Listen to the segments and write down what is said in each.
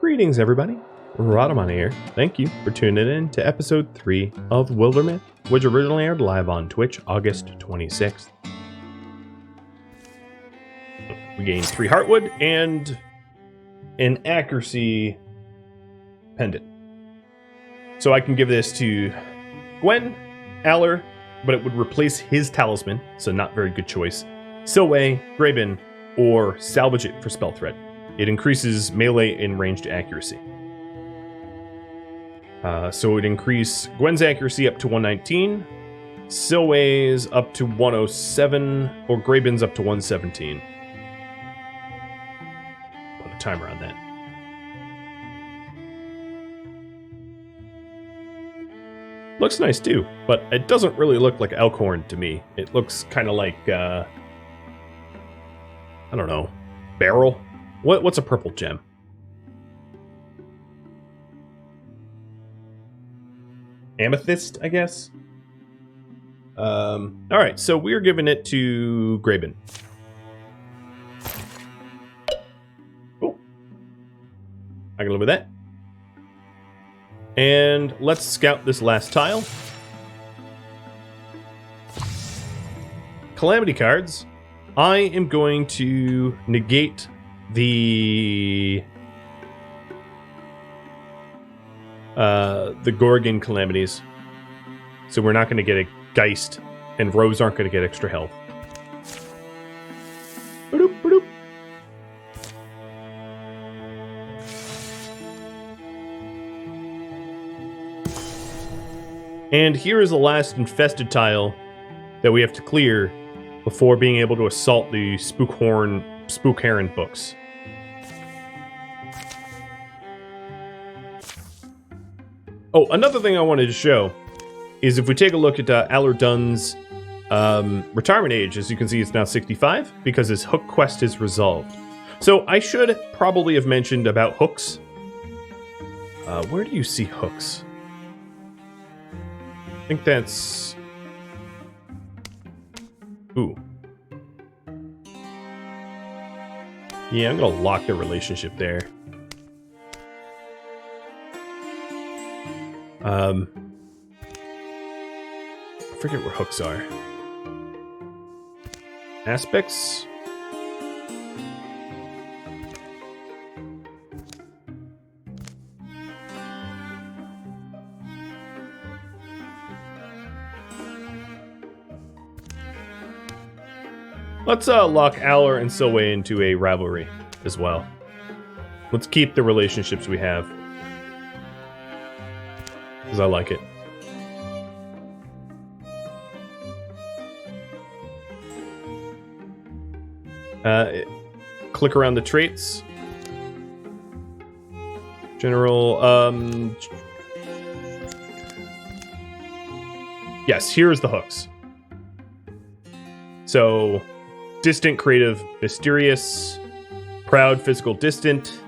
Greetings, everybody. Rhadamant here. Thank you for tuning in to episode 3 of Wildermyth, which originally aired live on Twitch August 26th. We gained 3 Heartwood and an accuracy pendant. So I can give this to Gwen, Aller, but it would replace his talisman, so not very good choice, Silway, Graben, or salvage it for Spell Thread. It increases melee and ranged accuracy. So it would increase Gwen's accuracy up to 119, Silway's up to 107, or Graben's up to 117. Put a timer on that. Looks nice too, but it doesn't really look like Elkhorn to me. It looks kind of like, I don't know, Beryl? What's a purple gem? Amethyst, I guess? Alright, so we're giving it to Graben. Cool. I can live with that. And let's scout this last tile. Calamity cards. I am going to negate the Gorgon calamities. So we're not going to get a Geist, and Rose aren't going to get extra health. Ba-doop, ba-doop. And here is the last infested tile that we have to clear before being able to assault the Spookheron Books. Oh, another thing I wanted to show is if we take a look at Aller Dunn's retirement age, as you can see, it's now 65 because his hook quest is resolved. So I should probably have mentioned about hooks. Where do you see hooks? I think that's... Ooh. Yeah, I'm gonna lock the relationship there. I forget where hooks are. Aspects? Let's lock Aller and Silway into a rivalry as well. Let's keep the relationships we have, because I like it. Click around the traits. General, yes, here's the hooks. So, distant, creative, mysterious, proud, physical, distant,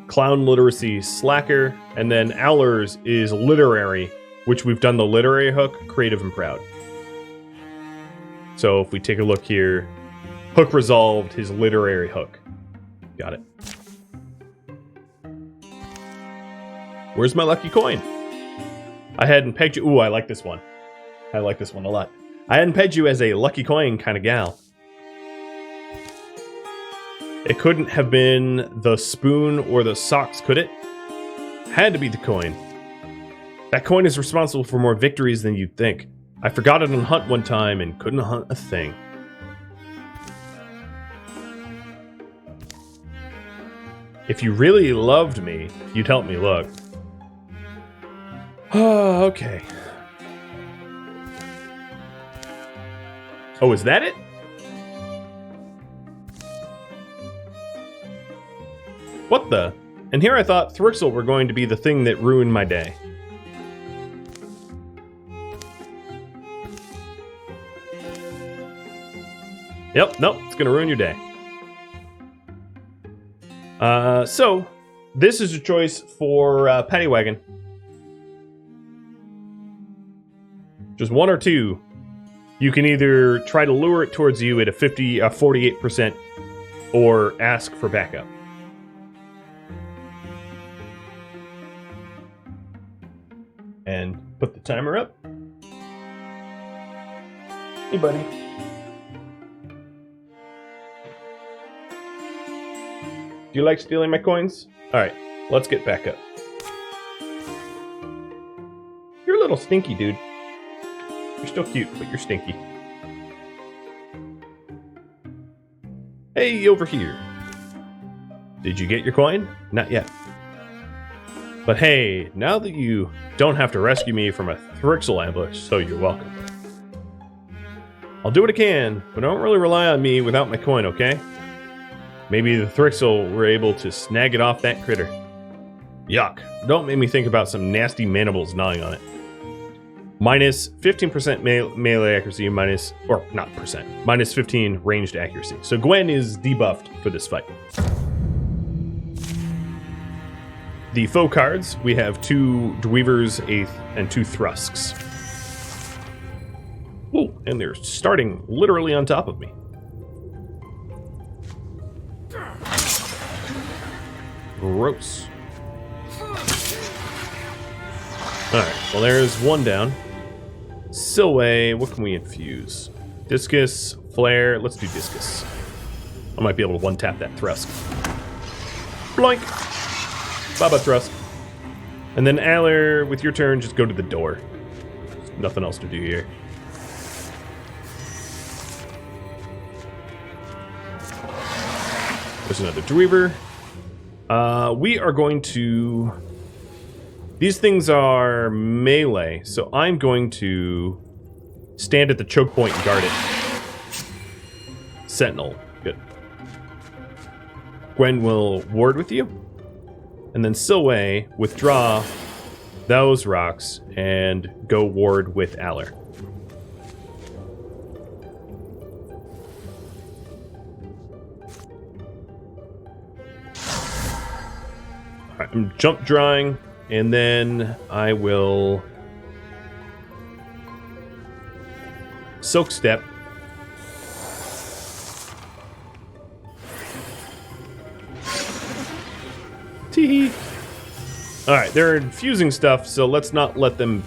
clown, literacy, slacker, and then Aller's is literary, which we've done the literary hook, creative, and proud. So if we take a look here, hook resolved his literary hook. Got it. Where's my lucky coin? I hadn't pegged you. Ooh, I like this one. I like this one a lot. I hadn't pegged you as a lucky coin kind of gal. It couldn't have been the spoon or the socks, could it? Had to be the coin. That coin is responsible for more victories than you'd think. I forgot it on hunt one time and couldn't hunt a thing. If you really loved me, you'd help me look. Oh, okay. Oh, is that it? What the? And here I thought Thrixel were going to be the thing that ruined my day. Yep, nope, it's gonna ruin your day. So, this is a choice for Paddy Wagon. Just one or two. You can either try to lure it towards you at a 48% or ask for backup. and put the timer up. Hey, buddy. Do you like stealing my coins? Alright, let's get back up. You're a little stinky, dude. You're still cute, but you're stinky. Hey, over here. Did you get your coin? Not yet. But hey, now that you don't have to rescue me from a thrixel ambush, so you're welcome. I'll do what I can, but don't really rely on me without my coin, okay? Maybe the thrixel were able to snag it off that critter. Yuck. Don't make me think about some nasty mandibles gnawing on it. Minus 15% melee accuracy, minus 15 ranged accuracy. So Gwen is debuffed for this fight. The foe cards, we have 2 Dweavers, 8th, and 2 Thrusks. Ooh, and they're starting literally on top of me. Gross. Alright, well there's one down. Silway, what can we infuse? Discus, Flare, let's do Discus. I might be able to one-tap that Thrusk. Bloink! Baba Thrusk. And then Aller, with your turn, just go to the door. There's nothing else to do here. There's another Dweaver. We are going to... These things are melee, so I'm going to stand at the choke point and guard it. Sentinel. Good. Gwen will ward with you. And then Silway, withdraw those rocks and go ward with Aller. Alright, I'm jump drawing, and then I will Silk Step. Tee-hee. Alright, they're infusing stuff, so let's not let them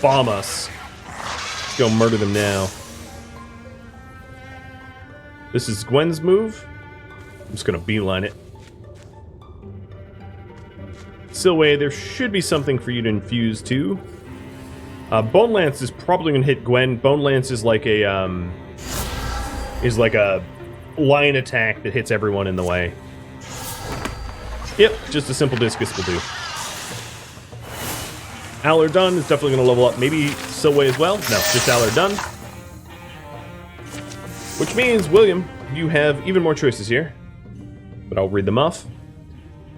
bomb us. Let's go murder them now. This is Gwen's move. I'm just gonna beeline it. Silway, there should be something for you to infuse too. Bone Lance is probably gonna hit Gwen. Bone Lance is like a line attack that hits everyone in the way. Yep, just a simple discus will do. Aller done is definitely going to level up. Maybe Silway as well? No, just Aller done. Which means, William, you have even more choices here. But I'll read them off.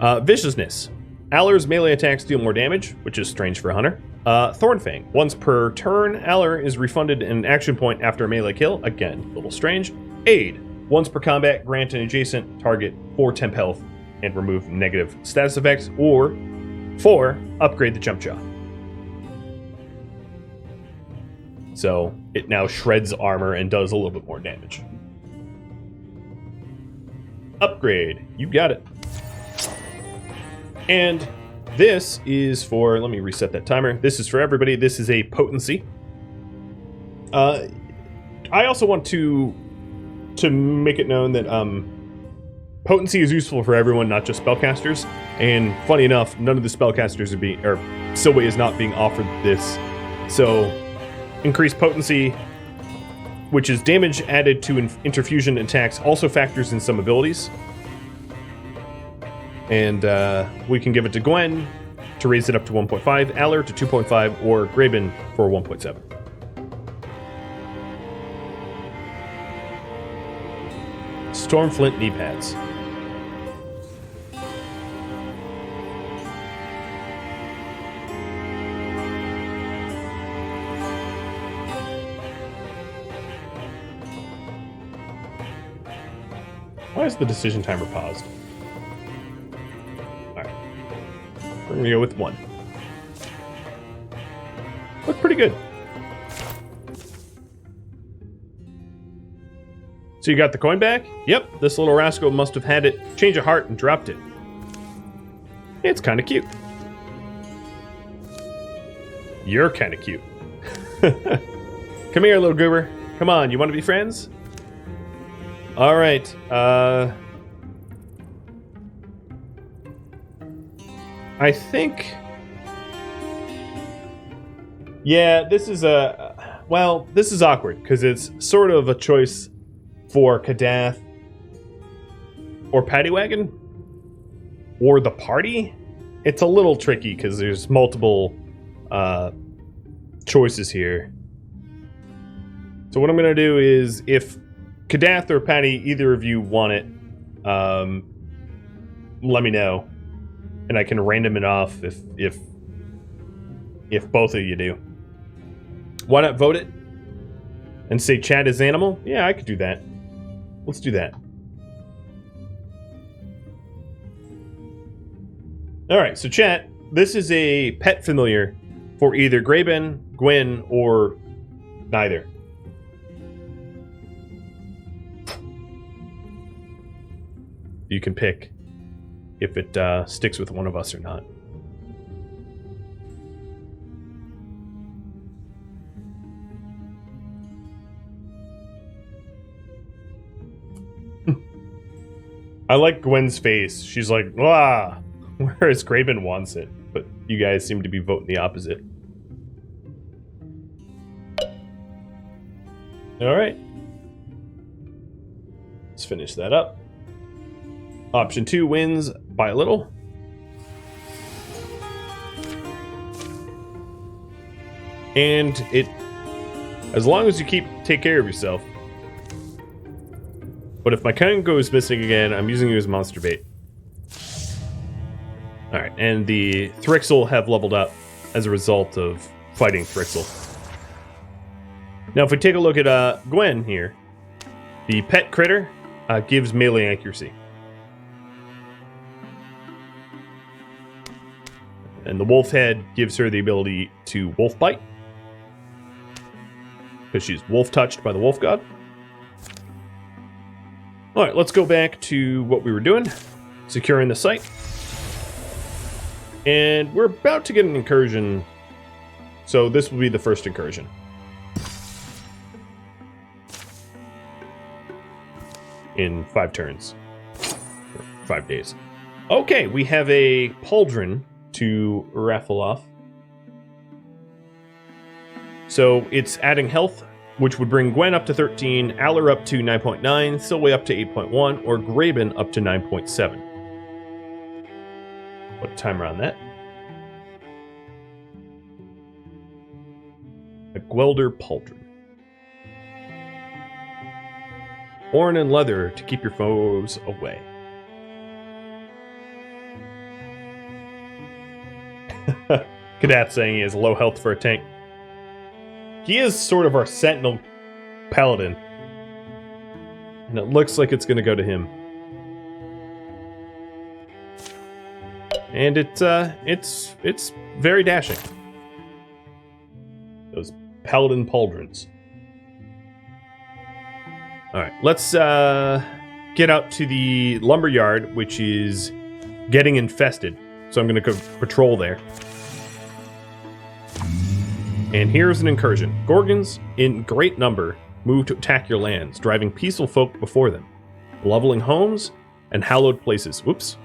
Viciousness. Aller's melee attacks deal more damage, which is strange for a hunter. Thornfang. Once per turn, Aller is refunded an action point after a melee kill. Again, a little strange. Aid. Once per combat, grant an adjacent target 4 temp health and remove negative status effects, or 4, upgrade the jump jaw. So it now shreds armor and does a little bit more damage. Upgrade, you got it. And this is for, let me reset that timer. This is for everybody. This is a potency. I also want to make it known that potency is useful for everyone, not just spellcasters. And funny enough, none of the spellcasters are being, or Silway is not being offered this. So, increased potency, which is damage added to interfusion attacks, also factors in some abilities. And we can give it to Gwen to raise it up to 1.5, Aller to 2.5, or Graben for 1.7. Stormflint knee pads. Why is the decision timer paused? Alright. We're gonna go with 1. Look pretty good. So you got the coin back? Yep, this little rascal must have had it change a heart and dropped it. It's kind of cute. You're kind of cute. Come here, little goober. Come on, you want to be friends? All right. I think... Yeah, this is this is awkward, because it's sort of a choice for Kadath or Paddywagon or the party. It's a little tricky, because there's multiple choices here. So what I'm going to do is, if Kadath or Patty, either of you want it, let me know. And I can random it off if both of you do. Why not vote it? And say chat is animal? Yeah, I could do that. Let's do that. Alright, so chat, this is a pet familiar for either Graben, Gwen, or neither. You can pick if it sticks with one of us or not. I like Gwen's face. She's like, "Wah!" Whereas Graben wants it. But you guys seem to be voting the opposite. Alright. Let's finish that up. Option 2 wins by a little. And as long as you take care of yourself. But if my kind goes missing again, I'm using you as monster bait. Alright, and the Thrixel have leveled up as a result of fighting Thrixel. Now if we take a look at Gwen here, the pet critter gives melee accuracy. And the wolf head gives her the ability to wolf bite, because she's wolf touched by the wolf god. Alright, let's go back to what we were doing. Securing the site. And we're about to get an incursion. So this will be the first incursion. In 5 turns. Or 5 days. Okay, we have a pauldron to raffle off. So it's adding health, which would bring Gwen up to 13, Aller up to 9.9, Silway up to 8.1, or Graben up to 9.7. Put a timer on that. A Gwelder Pauldron. Horn and leather to keep your foes away. Kadath saying he has low health for a tank. He is sort of our sentinel paladin. And it looks like it's going to go to him. And it's very dashing. Those paladin pauldrons. Alright, let's get out to the lumberyard, which is getting infested. So I'm going to go patrol there. And here's an incursion. Gorgons, in great number, move to attack your lands, driving peaceful folk before them, leveling homes and hallowed places. Whoops.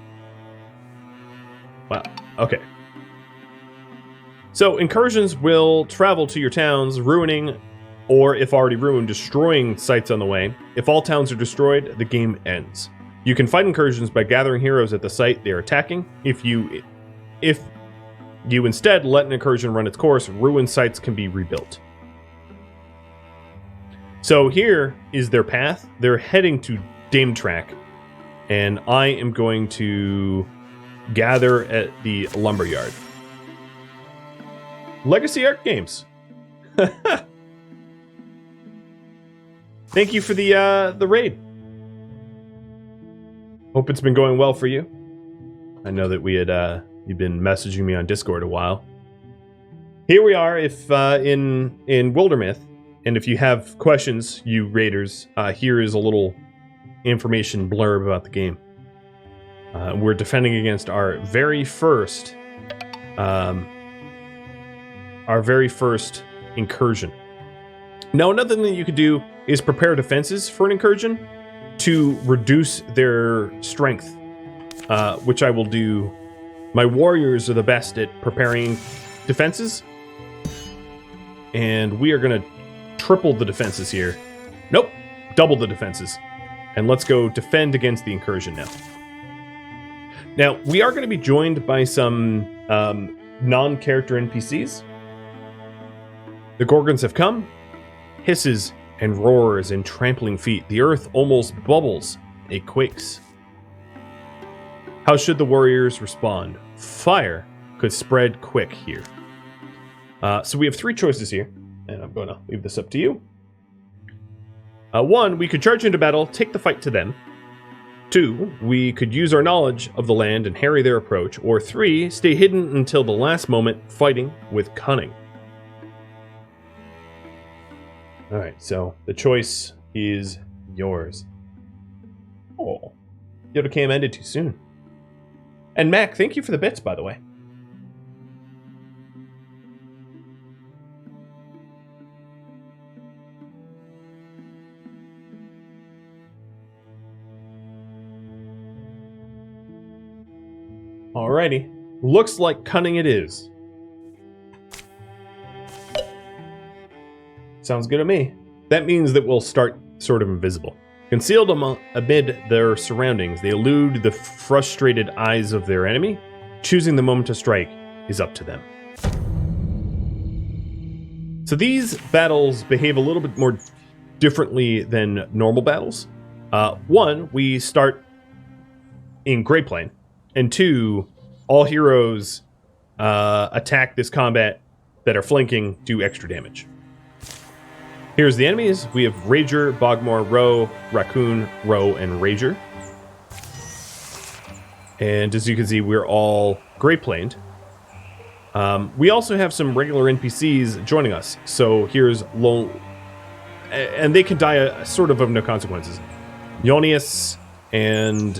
Wow. Okay. So incursions will travel to your towns, ruining, or if already ruined, destroying sites on the way. If all towns are destroyed, the game ends. You can fight incursions by gathering heroes at the site they are attacking. If you instead let an incursion run its course, ruined sites can be rebuilt. So here is their path. They're heading to Dametrack, and I am going to gather at the lumberyard. Legacy Art Games. Thank you for the raid. Hope it's been going well for you. I know that you've been messaging me on Discord a while. Here we are, if in Wildermyth, and if you have questions, you raiders, here is a little information blurb about the game. We're defending against our very first our very first incursion. Now, another thing that you could do is prepare defenses for an incursion to reduce their strength, which I will do. My warriors are the best at preparing defenses, and we are going to triple the defenses here. Nope, double the defenses. And let's go defend against the incursion now. Now, we are going to be joined by some non-character NPCs. The Gorgons have come. Hisses and roars and trampling feet. The earth almost bubbles. It quakes. How should the warriors respond? Fire could spread quick here. So we have 3 choices here, and I'm going to leave this up to you. 1, we could charge into battle, take the fight to them. 2, we could use our knowledge of the land and harry their approach. Or 3, stay hidden until the last moment, fighting with cunning. Alright, so the choice is yours. Oh, the other cam ended too soon. And Mac, thank you for the bits, by the way. Alrighty. Looks like cunning it is. Sounds good to me. That means that we'll start sort of invisible. Concealed amid their surroundings, they elude the frustrated eyes of their enemy. Choosing the moment to strike is up to them. So these battles behave a little bit more differently than normal battles. 1, we start in Grey Plane. And 2, all heroes attack this combat that are flanking do extra damage. Here's the enemies. We have Rager, Bogmore, Roe, Raccoon, Roe, and Rager. And as you can see, we're all Grey Planed. We also have some regular NPCs joining us. So here's and they can die sort of no consequences. Ionius and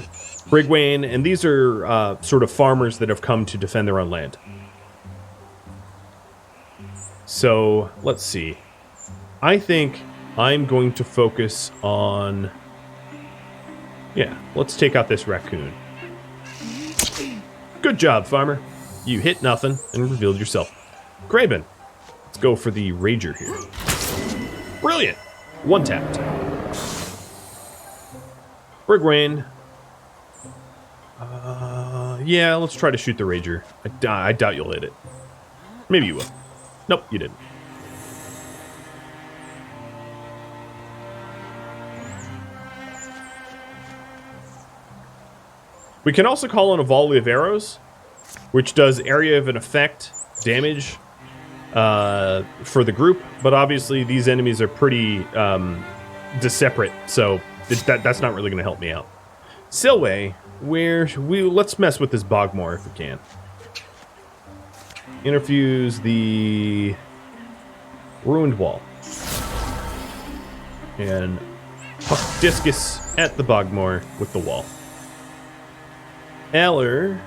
Brigwain, and these are sort of farmers that have come to defend their own land. So, let's see. I think I'm going to focus on... Yeah, let's take out this raccoon. Good job, farmer. You hit nothing and revealed yourself. Graben, let's go for the Rager here. Brilliant! 1 tapped. Brigwain. Yeah, let's try to shoot the Rager. I doubt you'll hit it. Maybe you will. Nope, you didn't. We can also call on a volley of arrows, which does area of an effect damage for the group, but obviously these enemies are pretty separate, so that's not really going to help me out. Silway, let's mess with this Bogmore if we can. Interfuse the ruined wall. And puck discus at the Bogmore with the wall. Eller,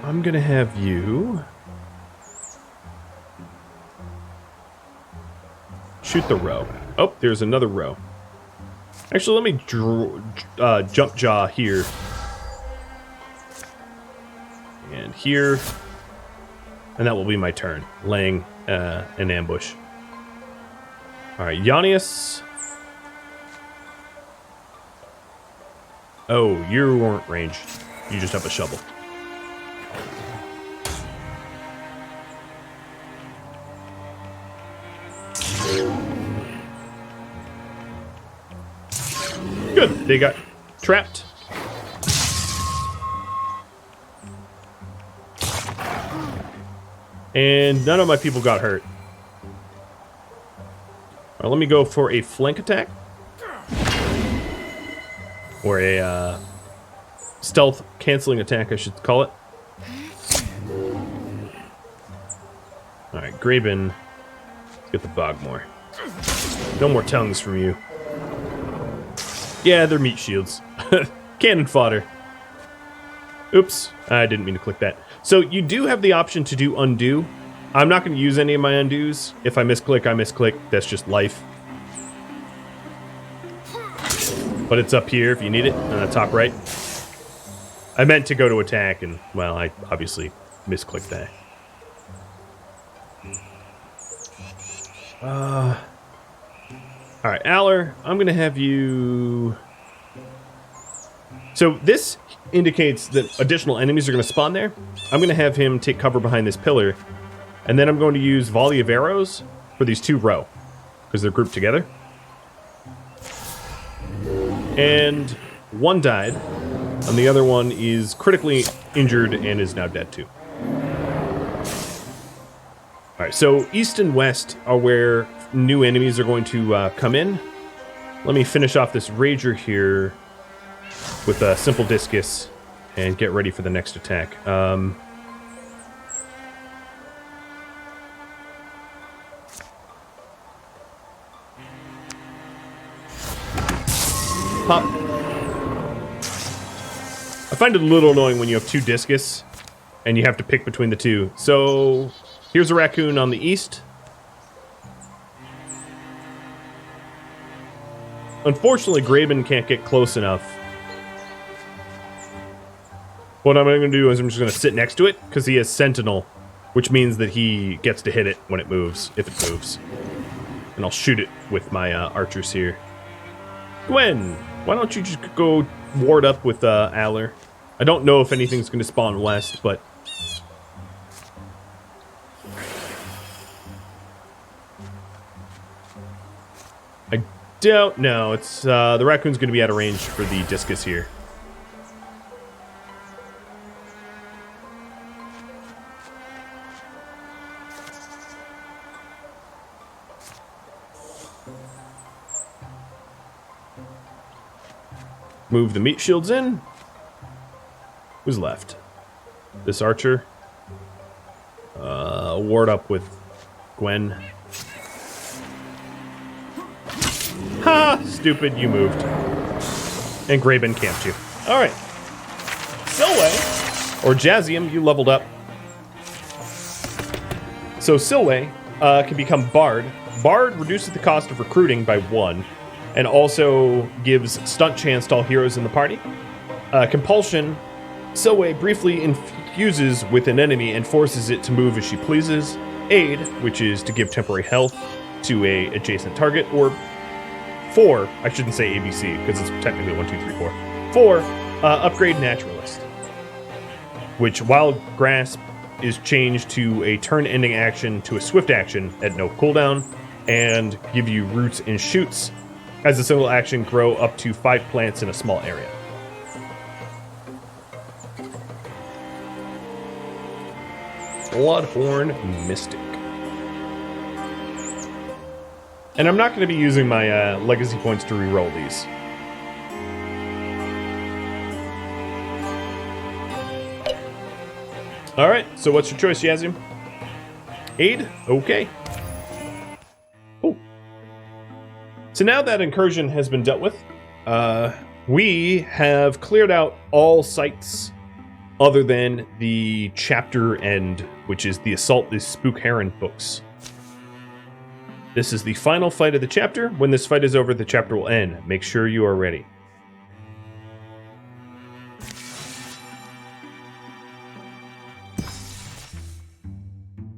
I'm gonna have you shoot the row. Oh, there's another row. Actually, let me jump jaw here. And here. And that will be my turn, laying an ambush. Alright, Ionius. Oh, you weren't ranged. You just have a shovel. Good, they got trapped. And none of my people got hurt. All right, let me go for a flank attack. Or a stealth canceling attack, I should call it. Alright, Graben. Let's get the Bogmore. No more tongues from you. Yeah, they're meat shields. Cannon fodder. Oops, I didn't mean to click that. So you do have the option to do undo. I'm not going to use any of my undos. If I misclick, I misclick. That's just life. But it's up here if you need it, on the top right. I meant to go to attack, and, well, I obviously misclicked that. Alright, Aller, I'm going to have you... So this indicates that additional enemies are going to spawn there. I'm going to have him take cover behind this pillar, and then I'm going to use volley of arrows for these 2 row, because they're grouped together. And one died, and the other one is critically injured and is now dead too. Alright, so east and west are where new enemies are going to come in. Let me finish off this Rager here with a simple discus and get ready for the next attack. Pop. I find it a little annoying when you have 2 discus and you have to pick between the 2. So here's a raccoon on the east. Unfortunately, Graben can't get close enough. What I'm going to do is I'm just going to sit next to it, because he has Sentinel, which means that he gets to hit it when it moves, if it moves. And I'll shoot it with my archers here. Gwen, why don't you just go ward up with Aller? I don't know if anything's going to spawn west, but... I don't know. It's the raccoon's going to be out of range for the discus here. Move the meat shields in. Who's left? This archer. Ward up with Gwen. Ha! Stupid, you moved. And Graben camped you. Alright. Silway, or Jazium, you leveled up. So Silway can become Bard. Bard reduces the cost of recruiting by 1. And also gives stunt chance to all heroes in the party. Compulsion, Silway briefly infuses with an enemy and forces it to move as she pleases. Aid, which is to give temporary health to a adjacent target. Or 4, I shouldn't say ABC, because it's technically 1, 2, 3, 4. 4, upgrade Naturalist. Which, Wild Grasp, is changed to a turn-ending action to a swift action at no cooldown. And give you roots and shoots. As a single action, grow up to 5 plants in a small area. Bloodhorn Mystic. And I'm not going to be using my legacy points to reroll these. Alright, so what's your choice, Yazium? Aid? Okay. So now that Incursion has been dealt with, we have cleared out all sites other than the chapter end, which is the Assault is Spookheron Books. This is the final fight of the chapter. When this fight is over, the chapter will end. Make sure you are ready.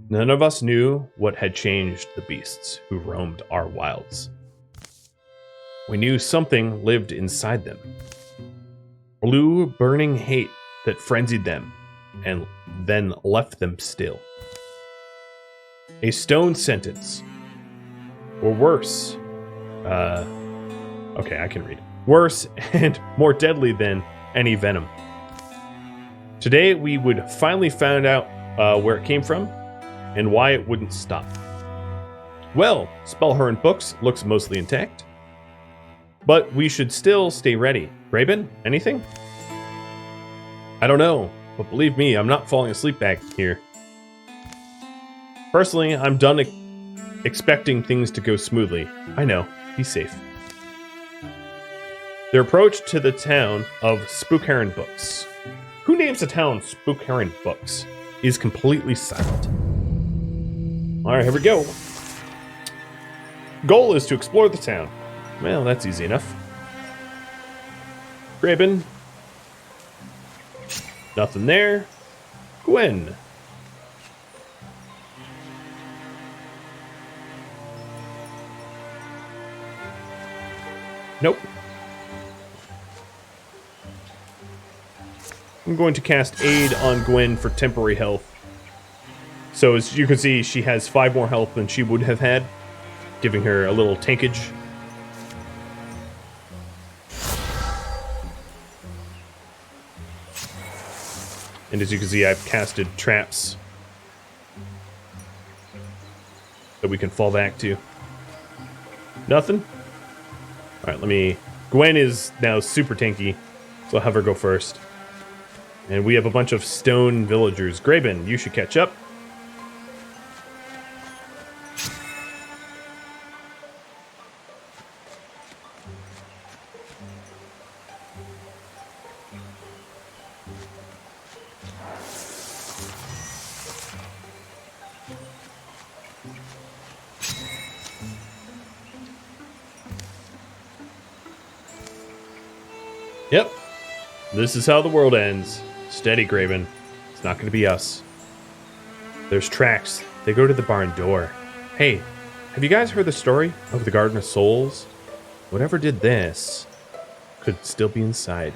None of us knew what had changed the beasts who roamed our wilds. We knew something lived inside them. Blue, burning hate that frenzied them and then left them still. A stone sentence. Or worse. Okay, I can read. Worse and more deadly than any venom. Today we would finally find out where it came from and why it wouldn't stop. Well, Spookheron Books looks mostly intact. But we should still stay ready. Graben, anything? I don't know, but believe me, I'm not falling asleep back here. Personally, I'm done expecting things to go smoothly. I know, be safe. Their approach to the town of Spookheron Books. Who names the town Spookheron Books is completely silent. Alright, here we go. Goal is to explore the town. Well, that's easy enough. Graben. Nothing there. Gwen. Nope. I'm going to cast Aid on Gwen for temporary health. So as you can see, she has 5 more health than she would have had, giving her a little tankage. And as you can see, I've casted traps that we can fall back to. Nothing? Alright, let me... Gwen is now super tanky, so I'll have her go first. And we have a bunch of stone villagers. Graben, you should catch up. Yep. This is how the world ends. Steady, Graven. It's not going to be us. There's tracks. They go to the barn door. Hey, have you guys heard the story of the Garden of Souls? Whatever did this could still be inside.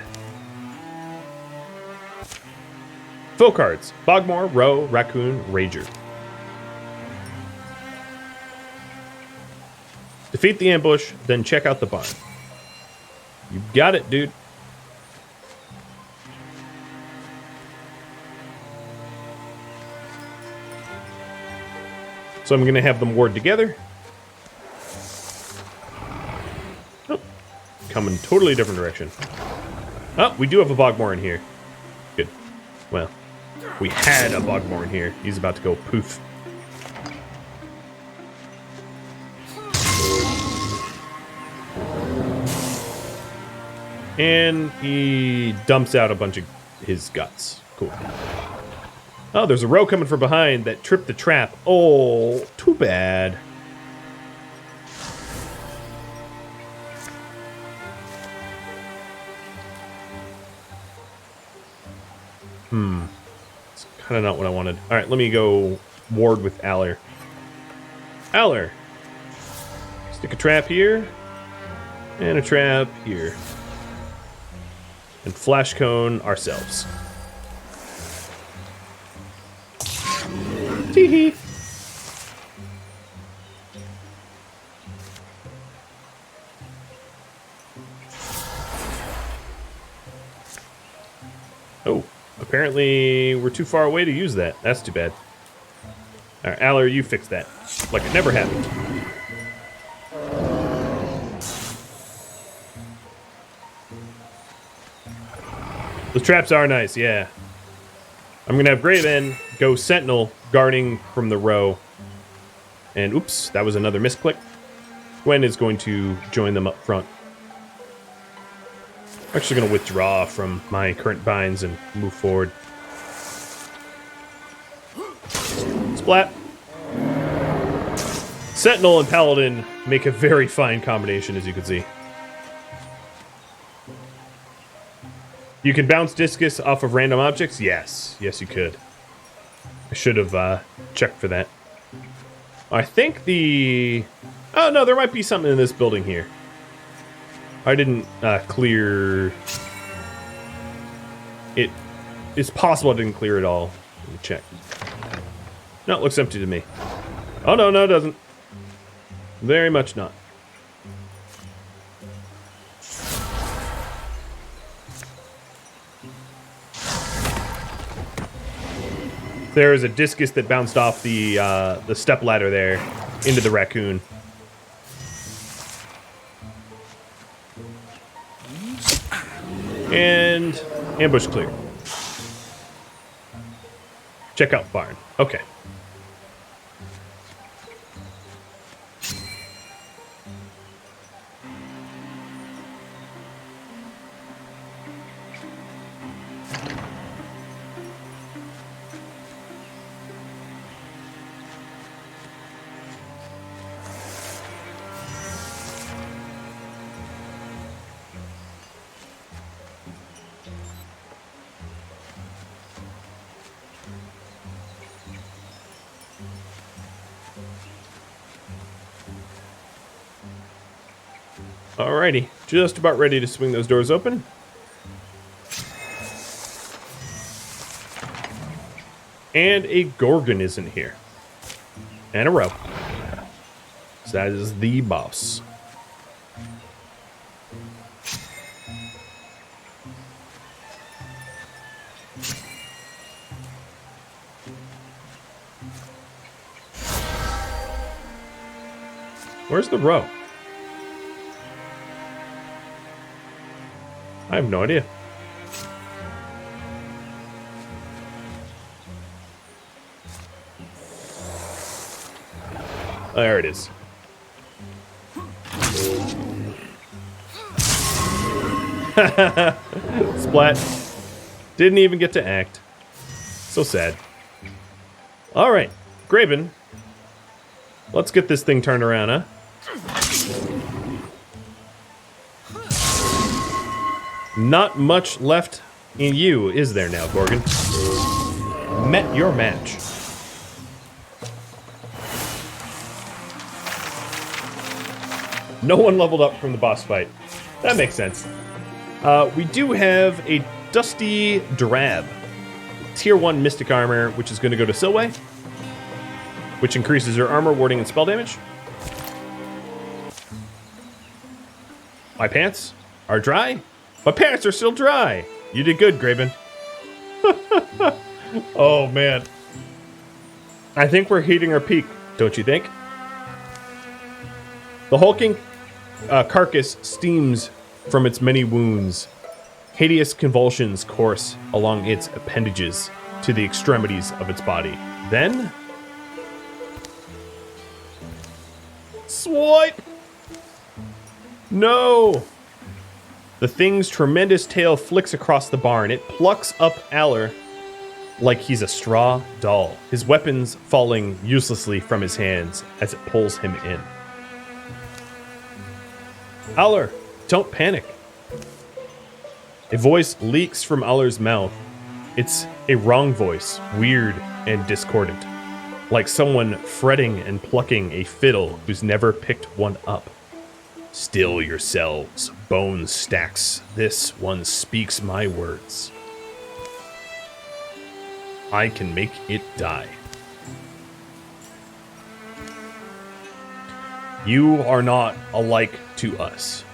Foe cards. Bogmore, Roe, Raccoon, Rager. Defeat the ambush, then check out the barn. You got it, dude. So I'm going to have them ward together. Oh, coming totally different direction. Oh, we do have a Bogmore in here. Good. Well, we had a Bogmore in here. He's about to go poof. And he dumps out a bunch of his guts. Cool. Oh, there's a row coming from behind that tripped the trap. Oh, too bad. It's kind of not what I wanted. All right, let me go ward with Aller. Aller. Stick a trap here. And a trap here. And flash cone ourselves. Tee-hee. Oh, apparently we're too far away to use that. That's too bad. All right, Aller, you fix that. Like it never happened. Those traps are nice, yeah. I'm going to have Graven go Sentinel, guarding from the row. And oops, that was another misclick. Gwen is going to join them up front. I'm actually going to withdraw from my current binds and move forward. Splat. Sentinel and Paladin make a very fine combination, as you can see. You can bounce discus off of random objects? Yes. Yes, you could. I should have checked for that. I think the... Oh, no, there might be something in this building here. I didn't clear... It is possible I didn't clear it all. Let me check. No, it looks empty to me. Oh, no, no, it doesn't. Very much not. There is a discus that bounced off the step ladder there into the raccoon. And ambush clear. Check out barn. Okay. Alrighty, just about ready to swing those doors open. And a Gorgon is in here. And a row. So that is the boss. Where's the row? I have no idea. There it is. Splat. Didn't even get to act. So sad. Alright, Graven. Let's get this thing turned around, huh? Not much left in you, is there now, Gorgon? Met your match. No one leveled up from the boss fight. That makes sense. We do have a Dusty Drab. Tier 1 Mystic Armor, which is going to go to Silway, which increases her armor, warding, and spell damage. My pants are dry? My pants are still dry! You did good, Graven. Oh, man. I think we're hitting our peak, don't you think? The hulking carcass steams from its many wounds. Hideous convulsions course along its appendages to the extremities of its body. Then... swipe! No! The thing's tremendous tail flicks across the barn. It plucks up Aller like he's a straw doll, his weapons falling uselessly from his hands as it pulls him in. Aller, don't panic. A voice leaks from Aller's mouth. It's a wrong voice, weird and discordant, like someone fretting and plucking a fiddle who's never picked one up. Still yourselves, bone stacks. This one speaks my words. I can make it die. You are not alike to us.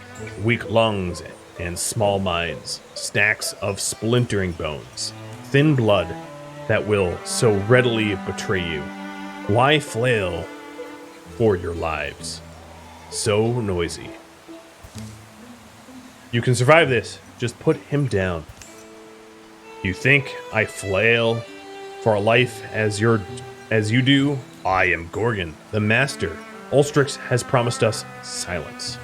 Weak lungs and small minds, stacks of splintering bones, thin blood that will so readily betray you. Why flail for your lives? So noisy. You can survive this. Just put him down. You think I flail for a life as you do? I am Gorgon, the master. Ulstrix has promised us silence.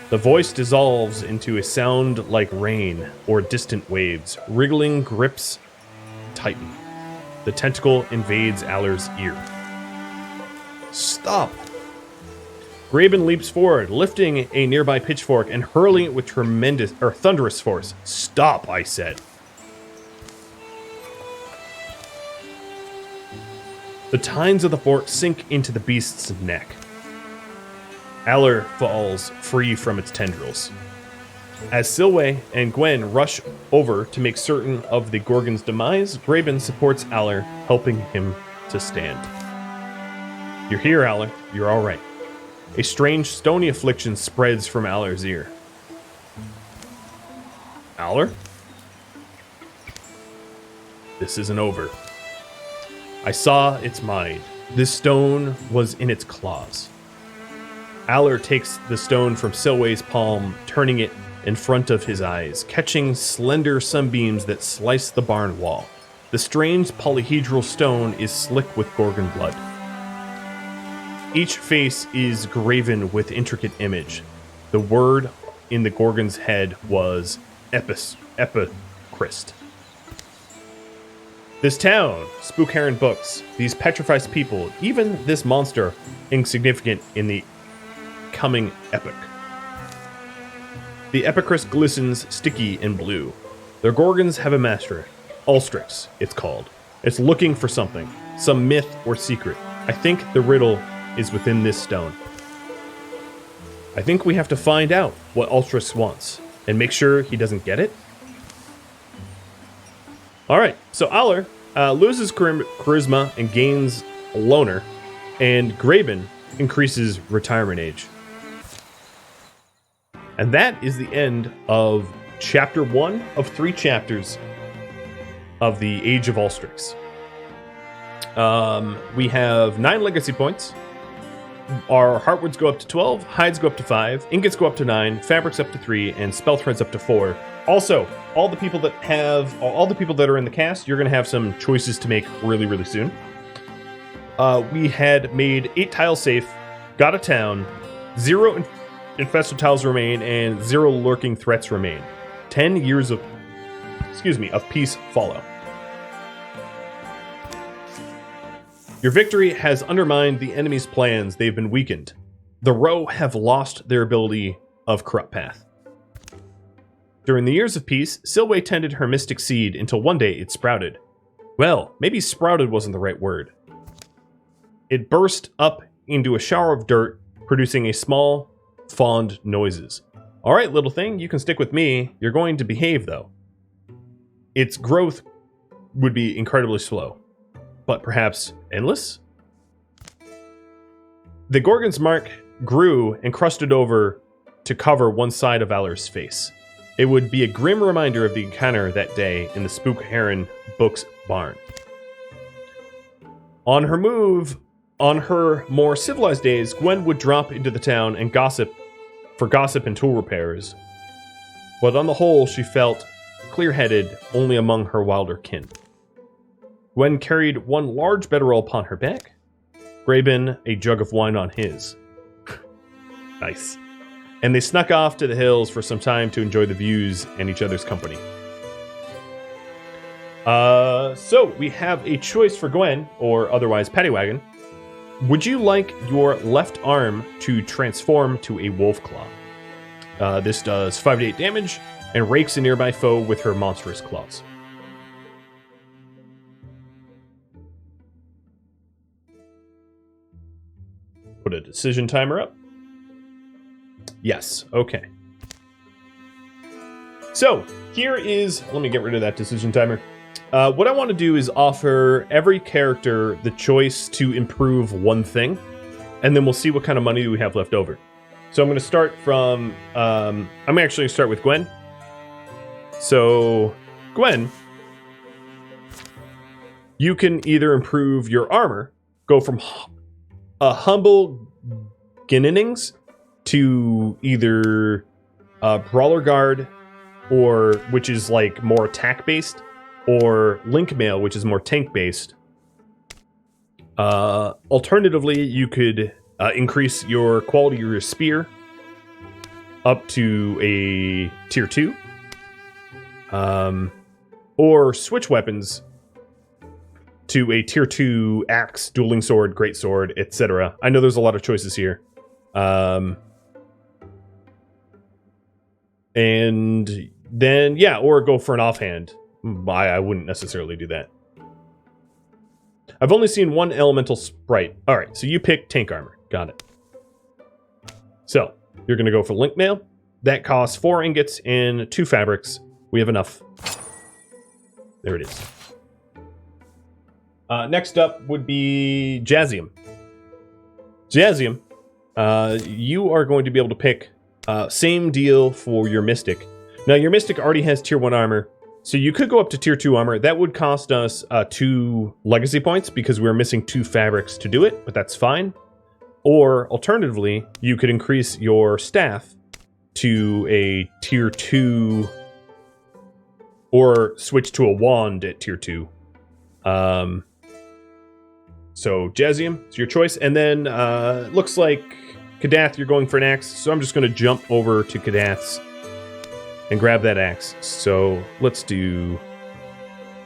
The voice dissolves into a sound like rain or distant waves. Wriggling grips tighten. The tentacle invades Aller's ear. Stop! Graven leaps forward, lifting a nearby pitchfork and hurling it with thunderous force. Stop, I said. The tines of the fork sink into the beast's neck. Aller falls free from its tendrils. As Silway and Gwen rush over to make certain of the Gorgon's demise, Graven supports Aller, helping him to stand. You're here, Aller. You're all right. A strange stony affliction spreads from Aller's ear. Aller? This isn't over. I saw its mind. This stone was in its claws. Aller takes the stone from Silway's palm, turning it in front of his eyes, catching slender sunbeams that slice the barn wall. The strange polyhedral stone is slick with Gorgon blood. Each face is graven with intricate image. The word in the Gorgon's head was Epichrist. This town, Spookheron Books, these petrified people, even this monster, insignificant in the coming epic. The Epichrist glistens sticky and blue. Their Gorgons have a master. Ulstrix, it's called. It's looking for something, some myth or secret. I think the riddle is within this stone. I think we have to find out what Ultrix wants and make sure he doesn't get it. All right, so Aller loses charisma and gains loner, and Graben increases retirement age. And that is the end of chapter 1 of 3 chapters of the Age of Ultrix. We have 9 legacy points. Our heartwoods go up to 12, hides go up to 5, ingots go up to 9, fabrics up to 3, and spell threads up to 4. Also, all the people that are in the cast, you're going to have some choices to make really, really soon. We had made 8 tiles safe, got a town, 0 infested tiles remain, and 0 lurking threats remain. 10 years of peace follow. Your victory has undermined the enemy's plans. They've been weakened. The Row have lost their ability of Corrupt Path. During the years of peace, Silway tended her mystic seed until one day it sprouted. Well, maybe sprouted wasn't the right word. It burst up into a shower of dirt, producing a small, fond noises. All right, little thing, you can stick with me. You're going to behave, though. Its growth would be incredibly slow, but perhaps endless? The Gorgon's mark grew and crusted over to cover one side of Aller's face. It would be a grim reminder of the encounter that day in the Spookheron Books barn. On her more civilized days, Gwen would drop into the town and gossip and tool repairs. But on the whole, she felt clear-headed only among her wilder kin. Gwen carried one large bedroll upon her back, Graben a jug of wine on his. Nice. And they snuck off to the hills for some time to enjoy the views and each other's company. So we have a choice for Gwen, or otherwise Pattywagon. Would you like your left arm to transform to a wolf claw? This does 5 to 8 damage and rakes a nearby foe with her monstrous claws. Put a decision timer up. Yes, okay. So, here is... Let me get rid of that decision timer. What I want to do is offer every character the choice to improve one thing, and then we'll see what kind of money we have left over. So I'm going to start from... I'm actually going to start with Gwen. So, Gwen, you can either improve your armor, go from a humble beginnings to either Brawler Guard, or which is like more attack based, or Link Mail, which is more tank based. Alternatively, you could increase your quality of your spear up to a tier 2, or switch weapons to a tier 2 axe, dueling sword, great sword, etc. I know there's a lot of choices here. And then, yeah, or go for an offhand. I wouldn't necessarily do that. I've only seen one elemental sprite. All right, so you pick tank armor. Got it. So, you're going to go for Link Mail. That costs 4 ingots and 2 fabrics. We have enough. There it is. Next up would be Jazzium. Jazzium, you are going to be able to pick same deal for your Mystic. Now, your Mystic already has tier 1 armor, so you could go up to tier 2 armor. That would cost us 2 legacy points because we're missing 2 fabrics to do it, but that's fine. Or, alternatively, you could increase your staff to a tier 2, or switch to a wand at tier 2. So, Jazzium, it's your choice. And then, looks like Kadath, you're going for an axe. So I'm just going to jump over to Kadath's and grab that axe. So let's do...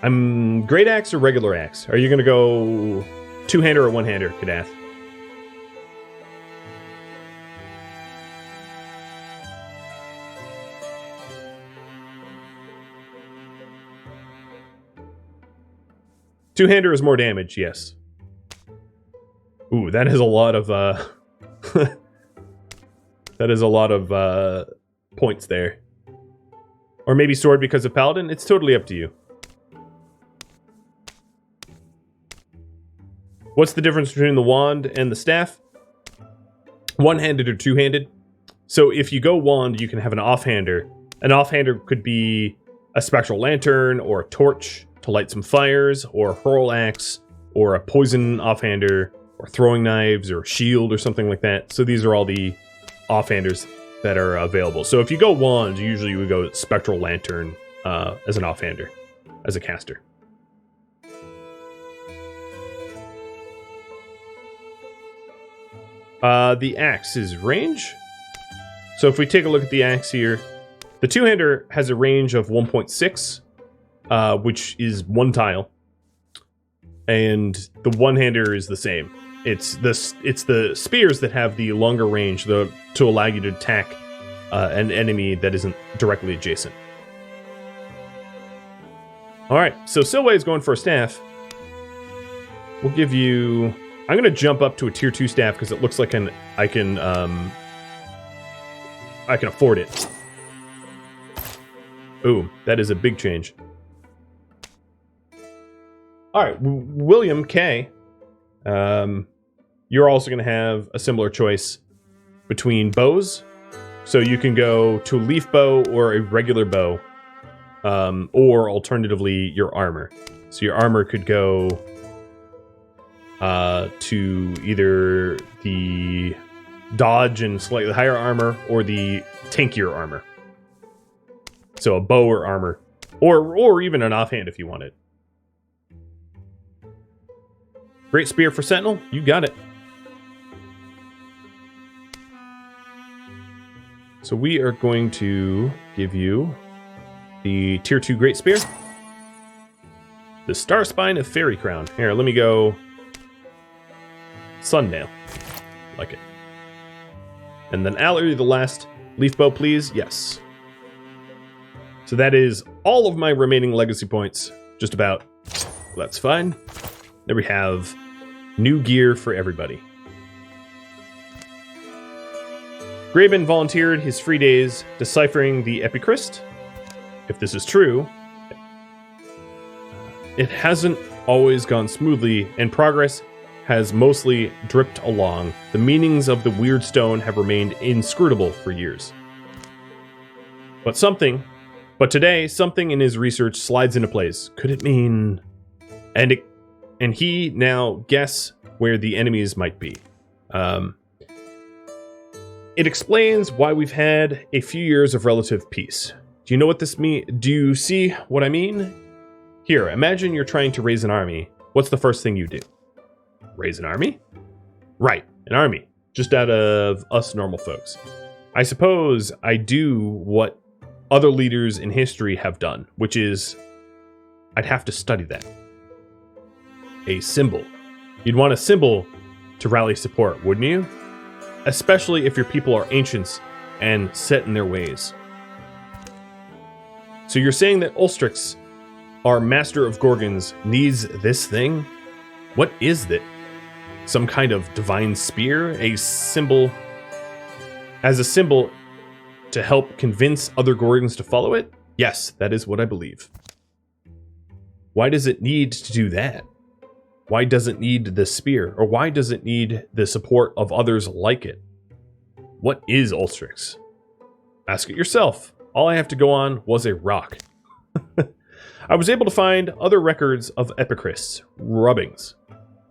great axe or regular axe? Are you going to go two-hander or one-hander, Kadath? Two-hander is more damage, yes. Ooh, that is a lot of, That is a lot of points there. Or maybe sword because of paladin. It's totally up to you. What's the difference between the wand and the staff? One-handed or two-handed. So if you go wand, you can have an offhander. An offhander could be a spectral lantern or a torch to light some fires, or a hurl axe, or a poison offhander, or throwing knives, or a shield, or something like that. So these are all the offhanders that are available. So if you go wand, usually you would go spectral lantern as an offhander, as a caster. The axe is range. So if we take a look at the axe here, the two-hander has a range of 1.6, which is one tile. And the one-hander is the same. It's the spears that have the longer range to allow you to attack an enemy that isn't directly adjacent. Alright, so Silway is going for a staff. We'll give you... I'm going to jump up to a tier 2 staff because it looks like I can afford it. Ooh, that is a big change. Alright, William K. You're also going to have a similar choice between bows. So you can go to a leaf bow or a regular bow. Or alternatively, your armor. So your armor could go to either the dodge and slightly higher armor or the tankier armor. So a bow or armor. Or even an offhand if you want it. Great spear for Sentinel. You got it. So we are going to give you the tier 2 Great Spear. The Star Spine of Fairy Crown. Here, let me go Sunnail. Like it. And then Allery, the last leaf bow, please. Yes. So that is all of my remaining legacy points. Just about. Well, that's fine. There we have new gear for everybody. Graben volunteered his free days deciphering the EP3. If this is true, it hasn't always gone smoothly, and progress has mostly dripped along. The meanings of the weird stone have remained inscrutable for years. But today, something in his research slides into place. Could it mean... And he now guess where the enemies might be. It explains why we've had a few years of relative peace. Do you know what this means? Do you see what I mean? Here, imagine you're trying to raise an army. What's the first thing you do? Raise an army? Right, an army. Just out of us normal folks. I suppose I do what other leaders in history have done, which is I'd have to study that. A symbol. You'd want a symbol to rally support, wouldn't you? Especially if your people are ancients and set in their ways. So you're saying that Ulstrix, our master of Gorgons, needs this thing? What is that? Some kind of divine spear? A symbol... As a symbol to help convince other Gorgons to follow it? Yes, that is what I believe. Why does it need to do that? Why does it need the spear? Or why does it need the support of others like it? What is Ulstrix? Ask it yourself. All I have to go on was a rock. I was able to find other records of epicrysts, rubbings.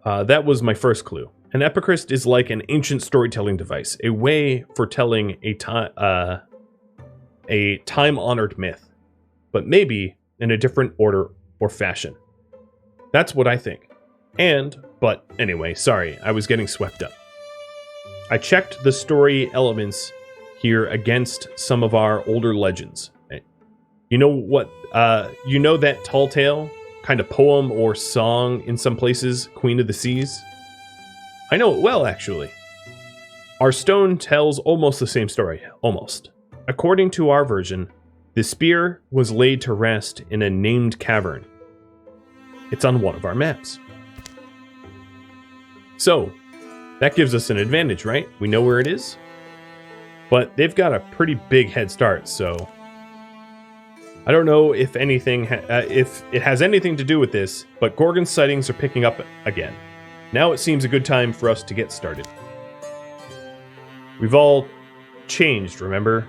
That was my first clue. An epicryst is like an ancient storytelling device, a way for telling a time-honored myth, but maybe in a different order or fashion. That's what I think. But anyway, sorry, I was getting swept up. I checked the story elements here against some of our older legends. You know what? You know that tall tale kind of poem or song in some places, Queen of the Seas? I know it well, actually. Our stone tells almost the same story, almost. According to our version, the spear was laid to rest in a named cavern. It's on one of our maps. So, that gives us an advantage, right? We know where it is. But they've got a pretty big head start, so I don't know if if it has anything to do with this, but Gorgon sightings are picking up again. Now it seems a good time for us to get started. We've all changed, remember?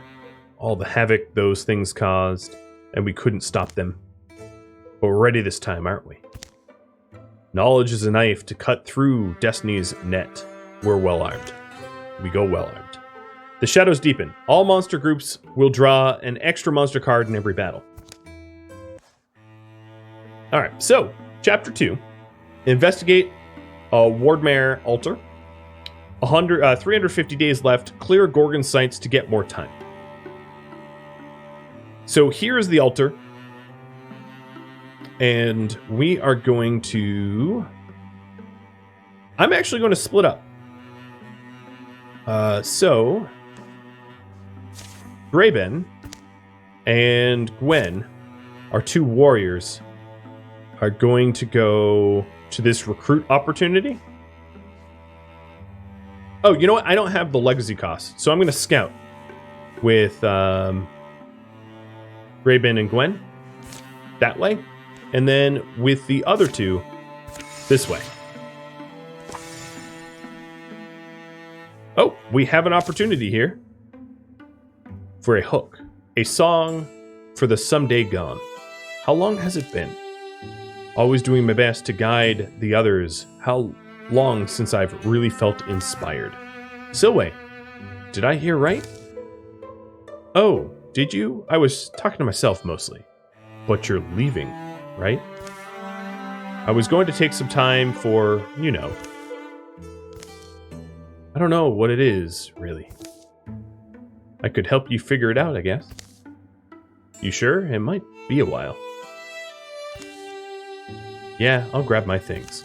All the havoc those things caused, and we couldn't stop them. But we're ready this time, aren't we? Knowledge is a knife to cut through Destiny's net. We're well armed. We go well armed. The shadows deepen. All monster groups will draw an extra monster card in every battle. Alright, so, Chapter 2. Investigate a Wardmare altar. 350 days left. Clear Gorgon sites to get more time. So here is the altar. And we are going to... I'm actually going to split up. So... Graben and Gwen, our two warriors, are going to go to this recruit opportunity. Oh, you know what? I don't have the legacy cost, so I'm going to scout with Graben and Gwen that way, and then with the other two this way. Oh, we have an opportunity here. For a hook. A song for the someday gone. How long has it been? Always doing my best to guide the others. How long since I've really felt inspired? Silway, did I hear right? Oh, did you? I was talking to myself mostly. But you're leaving, right? I was going to take some time for, you know. I don't know what it is, really. I could help you figure it out, I guess. You sure? It might be a while. Yeah, I'll grab my things.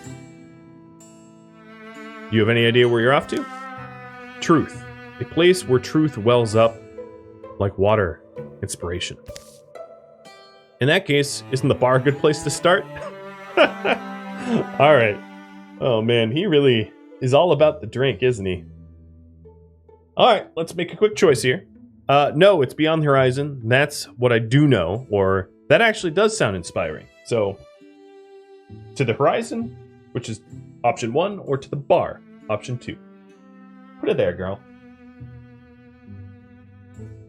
You have any idea where you're off to? Truth. A place where truth wells up like water. Inspiration. In that case, isn't the bar a good place to start? Alright. Oh man, he really is all about the drink, isn't he? Alright, let's make a quick choice here. No, it's Beyond the Horizon. That's what I do know, or that actually does sound inspiring. So, to the horizon, which is option 1, or to the bar, option 2. Put it there, girl.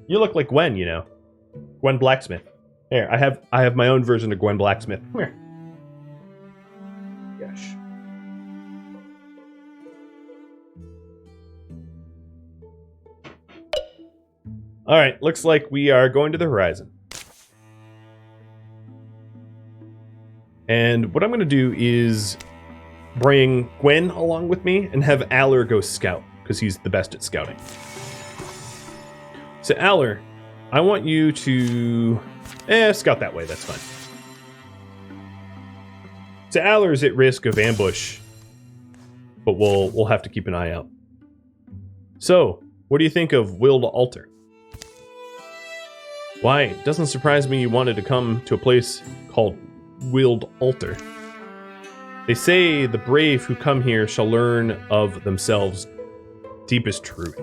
You look like Gwen, you know. Gwen Blacksmith. Here, I have my own version of Gwen Blacksmith. Come here. Gosh. Alright, looks like we are going to the horizon. And what I'm going to do is bring Gwen along with me and have Aller go scout, because he's the best at scouting. So Aller, I want you to... scout that way, that's fine. So Aller's at risk of ambush, but we'll have to keep an eye out. So, what do you think of Wild Altar? Why, it doesn't surprise me you wanted to come to a place called Wild Altar. They say the brave who come here shall learn of themselves deepest truth.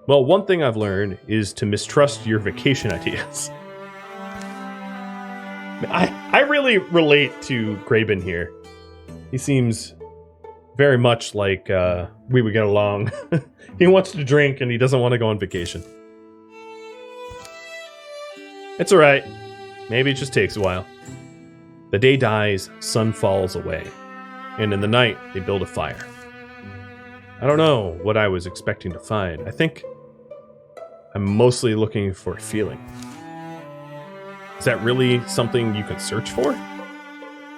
Well, one thing I've learned is to mistrust your vacation ideas. I really relate to Graben here. He seems very much like we would get along. He wants to drink and he doesn't want to go on vacation. It's alright. Maybe it just takes a while. The day dies, sun falls away, and in the night they build a fire. I don't know what I was expecting to find. I think I'm mostly looking for a feeling. Is that really something you can search for?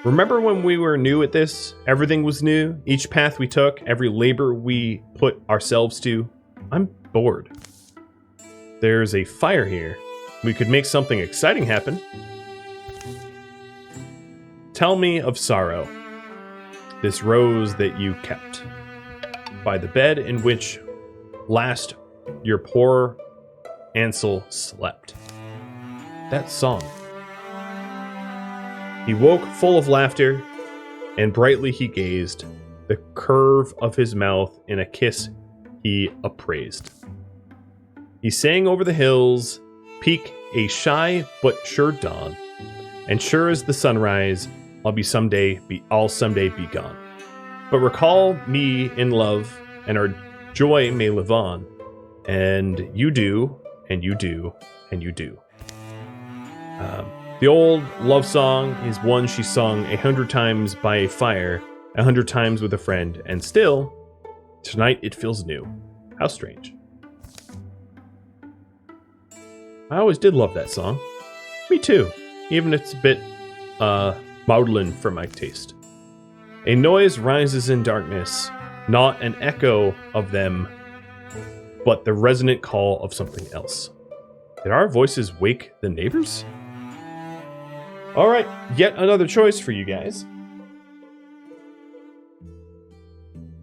Remember when we were new at this? Everything was new. Each path we took, every labor we put ourselves to. I'm bored. There's a fire here. We could make something exciting happen. Tell me of sorrow, this rose that you kept, by the bed in which last your poor Ansel slept. That song. He woke full of laughter, and brightly he gazed, the curve of his mouth in a kiss he appraised. He sang over the hills, peak a shy but sure dawn. And sure as the sunrise, I'll someday be gone. But recall me in love, and our joy may live on. And you do, and you do, and you do. The old love song is one she sung 100 times by a fire, 100 times with a friend, and still, tonight it feels new. How strange. I always did love that song. Me too, even if it's a bit maudlin for my taste. A noise rises in darkness, not an echo of them, but the resonant call of something else. Did our voices wake the neighbors? Alright, yet another choice for you guys.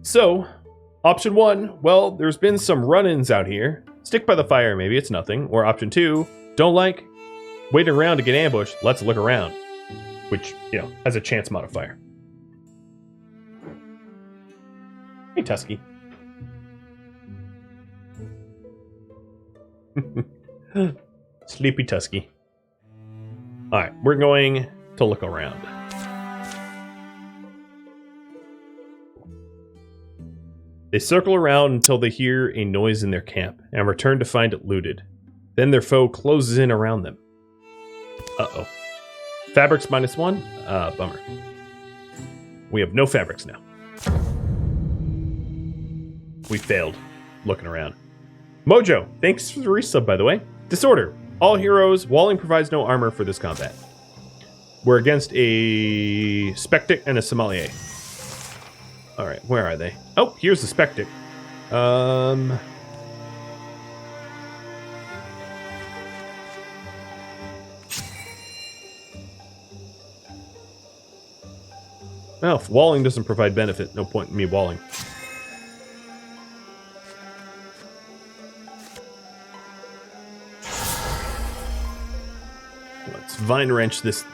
So, option 1, well, there's been some run-ins out here. Stick by the fire, maybe it's nothing. Or option 2, don't like waiting around to get ambushed, let's look around. Which, has a chance modifier. Hey, Tusky. Sleepy Tusky. Alright, we're going to look around. They circle around until they hear a noise in their camp, and return to find it looted. Then their foe closes in around them. Uh-oh. Fabrics -1? Bummer. We have no fabrics now. We failed. Looking around. Mojo, thanks for the resub, by the way. Disorder. All heroes, walling provides no armor for this combat. We're against a Spectic and a Sommelier. Alright, where are they? Oh, here's the Spectic. Well, if walling doesn't provide benefit, no point in me walling. Let's vine wrench this.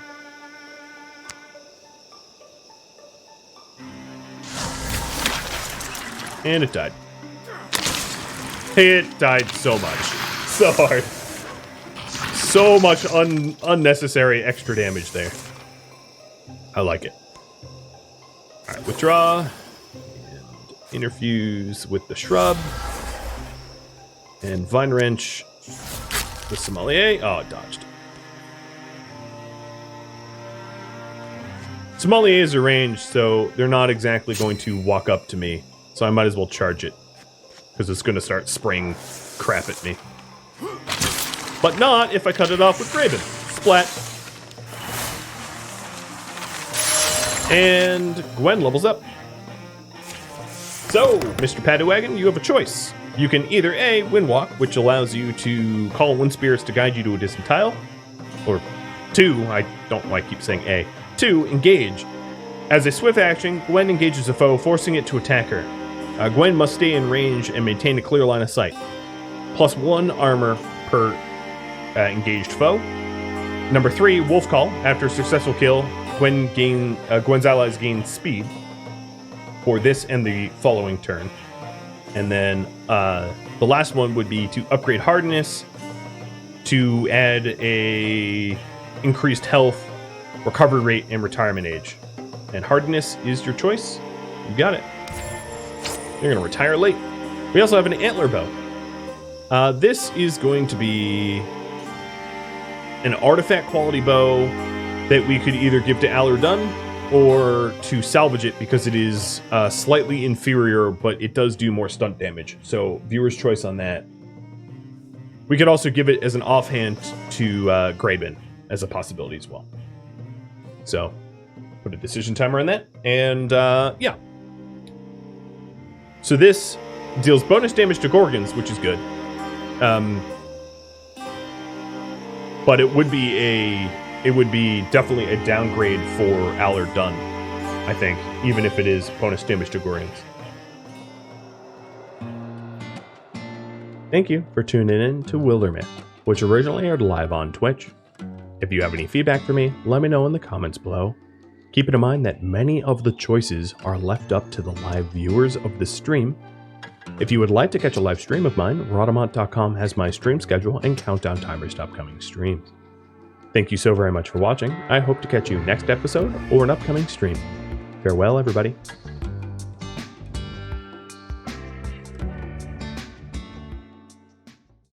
And it died. It died so much. So hard. So much unnecessary extra damage there. I like it. Alright, withdraw. And interfuse with the shrub. And vine wrench the Sommelier. Oh, it dodged. Sommeliers are ranged, so they're not exactly going to walk up to me. So I might as well charge it. Because it's going to start spraying crap at me. But not if I cut it off with Graven. Splat. And Gwen levels up. So, Mr. Paddywagon, you have a choice. You can either A, Windwalk, which allows you to call wind spirits to guide you to a distant tile. Or 2, I don't know why I keep saying A. 2, Engage. As a swift action, Gwen engages a foe, forcing it to attack her. Gwen must stay in range and maintain a clear line of sight. +1 armor per engaged foe. Number 3, Wolf Call. After a successful kill, Gwen's allies gain speed for this and the following turn. And then the last one would be to upgrade Hardness to add a increased health, recovery rate, and retirement age. And Hardness is your choice. You got it. You're going to retire late. We also have an Antler Bow. This is going to be an artifact quality bow that we could either give to Allard Dunn or to salvage it because it is slightly inferior, but it does do more stunt damage. So viewer's choice on that. We could also give it as an offhand to Graven as a possibility as well. So put a decision timer on that. And yeah. So this deals bonus damage to Gorgons, which is good. But it would be definitely a downgrade for Allard Dunn, I think, even if it is bonus damage to Gorgons. Thank you for tuning in to Wildermyth, which originally aired live on Twitch. If you have any feedback for me, let me know in the comments below. Keep in mind that many of the choices are left up to the live viewers of the stream. If you would like to catch a live stream of mine, Rhadamant.com has my stream schedule and countdown timers to upcoming streams. Thank you so very much for watching. I hope to catch you next episode or an upcoming stream. Farewell, everybody.